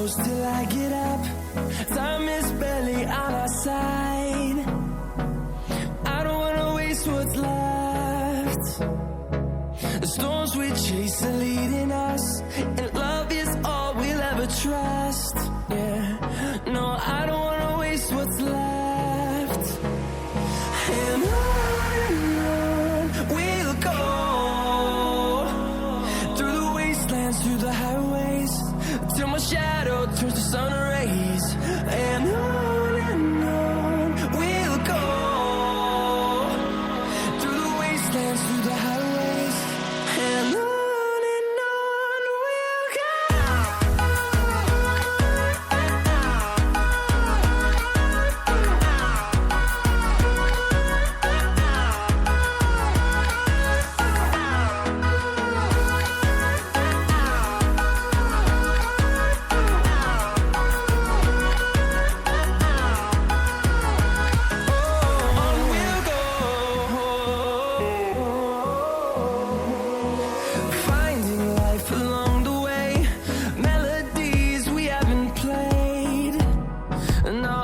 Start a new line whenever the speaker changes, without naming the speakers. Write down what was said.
close till I get up. Time is barely on our side. I don't wanna waste what's left. The storms we chase are leading us, and love is all we'll ever trust. Yeah, no, I don't wanna waste what's left. And on we'll go, through the wastelands, through the highways, till my shadow turns to sun rays. And on we'll go, through the wastelands, through the highways, and on we'll go. Finding life along the way, melodies we haven't played. No,